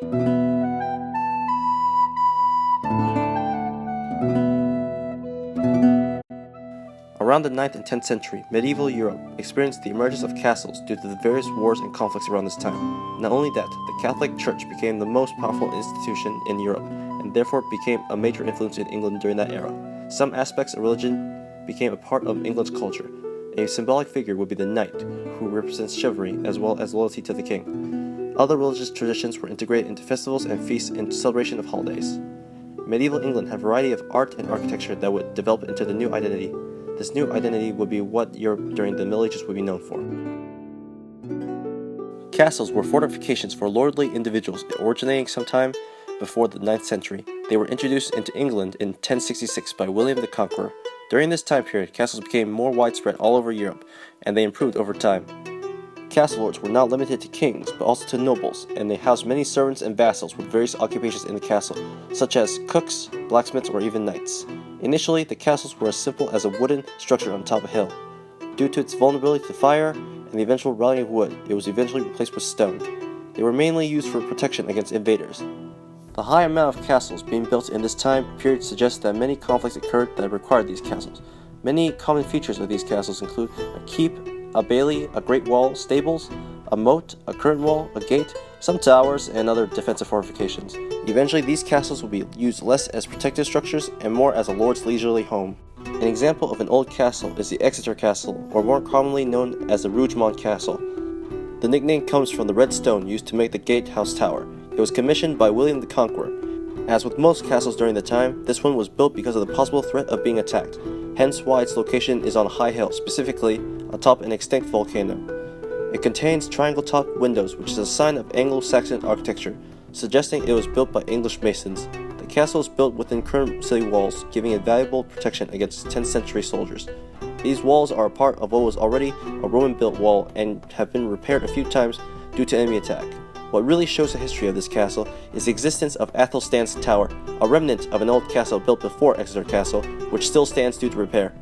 Around the 9th and 10th century, medieval Europe experienced the emergence of castles due to the various wars and conflicts around this time. Not only that, the Catholic Church became the most powerful institution in Europe, and therefore became a major influence in England during that era. Some aspects of religion became a part of England's culture. A symbolic figure would be the knight, who represents chivalry as well as loyalty to the king. Other religious traditions were integrated into festivals and feasts in celebration of holidays. Medieval England had a variety of art and architecture that would develop into the new identity. This new identity would be what Europe during the Middle Ages would be known for. Castles were fortifications for lordly individuals originating sometime before the 9th century. They were introduced into England in 1066 by William the Conqueror. During this time period, castles became more widespread all over Europe, and they improved over time. Castle lords were not limited to kings, but also to nobles, and they housed many servants and vassals with various occupations in the castle, such as cooks, blacksmiths, or even knights. Initially, the castles were as simple as a wooden structure on top of a hill. Due to its vulnerability to fire and the eventual rotting of wood, it was eventually replaced with stone. They were mainly used for protection against invaders. The high amount of castles being built in this time period suggests that many conflicts occurred that required these castles. Many common features of these castles include a keep, a bailey, a great wall, stables, a moat, a curtain wall, a gate, some towers, and other defensive fortifications. Eventually, these castles will be used less as protective structures and more as a lord's leisurely home. An example of an old castle is the Exeter Castle, or more commonly known as the Rougemont Castle. The nickname comes from the red stone used to make the gatehouse tower. It was commissioned by William the Conqueror. As with most castles during the time, this one was built because of the possible threat of being attacked, hence why its location is on a high hill, specifically atop an extinct volcano. It contains triangle-topped windows, which is a sign of Anglo-Saxon architecture, suggesting it was built by English masons. The castle is built within current city walls, giving it valuable protection against 10th century soldiers. These walls are a part of what was already a Roman-built wall and have been repaired a few times due to enemy attack. What really shows the history of this castle is the existence of Athelstan's Tower, a remnant of an old castle built before Exeter Castle, which still stands due to repair.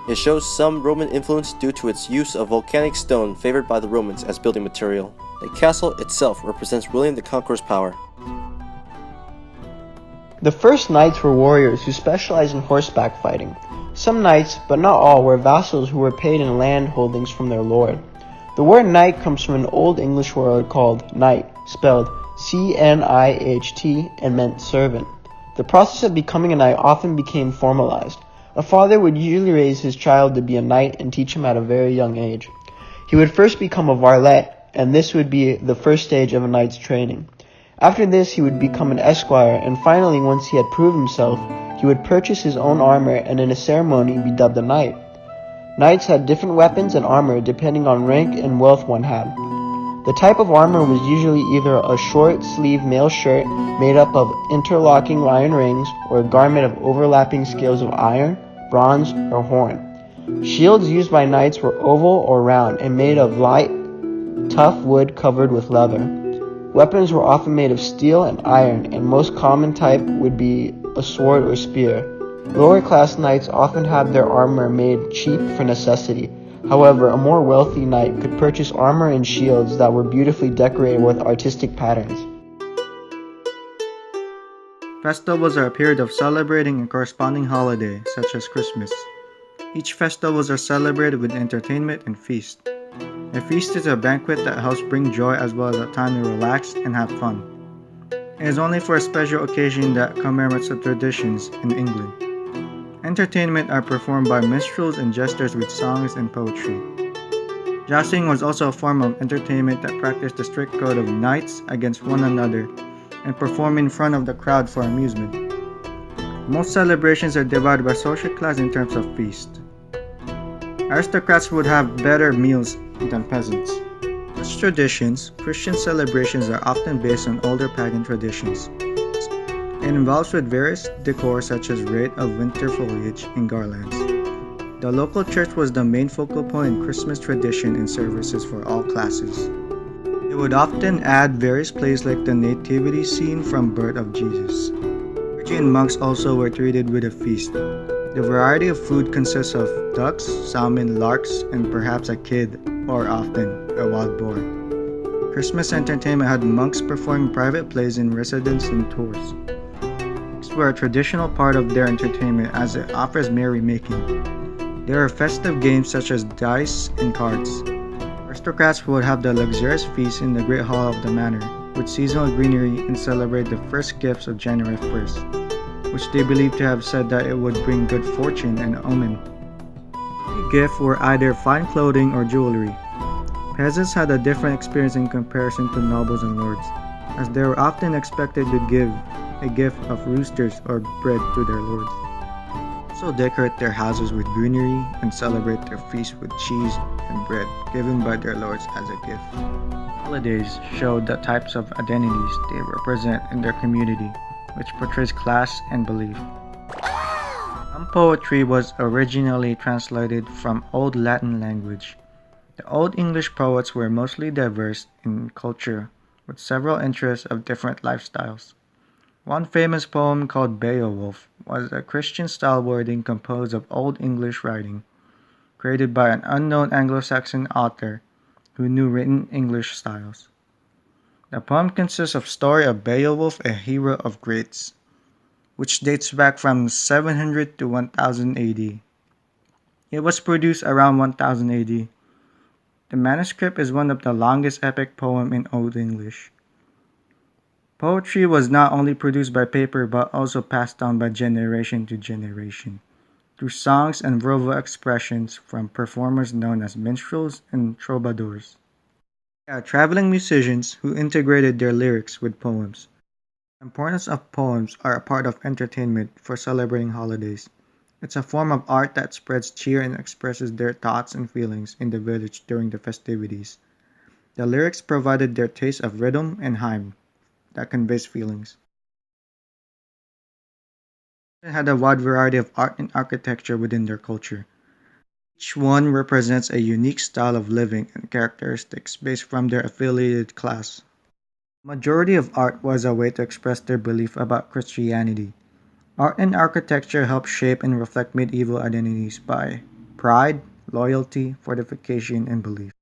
It shows some Roman influence due to its use of volcanic stone favored by the Romans as building material. The castle itself represents William the Conqueror's power. The first knights were warriors who specialized in horseback fighting. Some knights, but not all, were vassals who were paid in land holdings from their lord. The word knight comes from an Old English word called knight, spelled C-N-I-H-T, and meant servant. The process of becoming a knight often became formalized. A father would usually raise his child to be a knight and teach him at a very young age. He would first become a varlet, and this would be the first stage of a knight's training. After this, he would become an esquire, and finally, once he had proved himself, he would purchase his own armor and in a ceremony be dubbed a knight. Knights had different weapons and armor depending on rank and wealth one had. The type of armor was usually either a short-sleeved mail shirt made up of interlocking iron rings or a garment of overlapping scales of iron, bronze, or horn. Shields used by knights were oval or round and made of light, tough wood covered with leather. Weapons were often made of steel and iron, and most common type would be a sword or spear. Lower-class knights often had their armor made cheap for necessity. However, a more wealthy knight could purchase armor and shields that were beautifully decorated with artistic patterns. Festivals are a period of celebrating a corresponding holiday, such as Christmas. Each festivals are celebrated with entertainment and feast. A feast is a banquet that helps bring joy as well as a time to relax and have fun. It is only for a special occasion that commemorates the traditions in England. Entertainment are performed by minstrels and jesters with songs and poetry. Jousting was also a form of entertainment that practiced the strict code of knights against one another and performed in front of the crowd for amusement. Most celebrations are divided by social class in terms of feast. Aristocrats would have better meals than peasants. Such traditions, Christian celebrations are often based on older pagan traditions. It involves with various decor such as wreath of winter foliage and garlands. The local church was the main focal point in Christmas tradition and services for all classes. They would often add various plays like the nativity scene from Birth of Jesus. Clergy and monks also were treated with a feast. The variety of food consists of ducks, salmon, larks, and perhaps a kid, or often a wild boar. Christmas entertainment had monks performing private plays in residence and tours. These were a traditional part of their entertainment as it offers merrymaking. There are festive games such as dice and cards. Aristocrats would have the luxurious feast in the Great Hall of the Manor, with seasonal greenery, and celebrate the first gifts of January 1st, which they believed to have said that it would bring good fortune and omen. The gift were either fine clothing or jewelry. Peasants had a different experience in comparison to nobles and lords, as they were often expected to give a gift of roosters or bread to their lords. Also decorate their houses with greenery and celebrate their feast with cheese and bread given by their lords as a gift. Holidays show the types of identities they represent in their community, which portrays class and belief. Some poetry was originally translated from Old Latin language. The Old English poets were mostly diverse in culture, with several interests of different lifestyles. One famous poem called Beowulf was a Christian-style wording composed of Old English writing, created by an unknown Anglo-Saxon author who knew written English styles. The poem consists of story of Beowulf, a hero of Greats, which dates back from 700 to 1000 AD. It was produced around 1000 AD. The manuscript is one of the longest epic poem in Old English. Poetry was not only produced by paper but also passed down by generation to generation through songs and verbal expressions from performers known as minstrels and troubadours. They are traveling musicians who integrated their lyrics with poems. The importance of poems are a part of entertainment for celebrating holidays. It's a form of art that spreads cheer and expresses their thoughts and feelings in the village during the festivities. The lyrics provided their taste of rhythm and hymn that conveys feelings. They had a wide variety of art and architecture within their culture. Each one represents a unique style of living and characteristics based from their affiliated class. The majority of art was a way to express their belief about Christianity. Art and architecture helped shape and reflect medieval identities by pride, loyalty, fortification, and belief.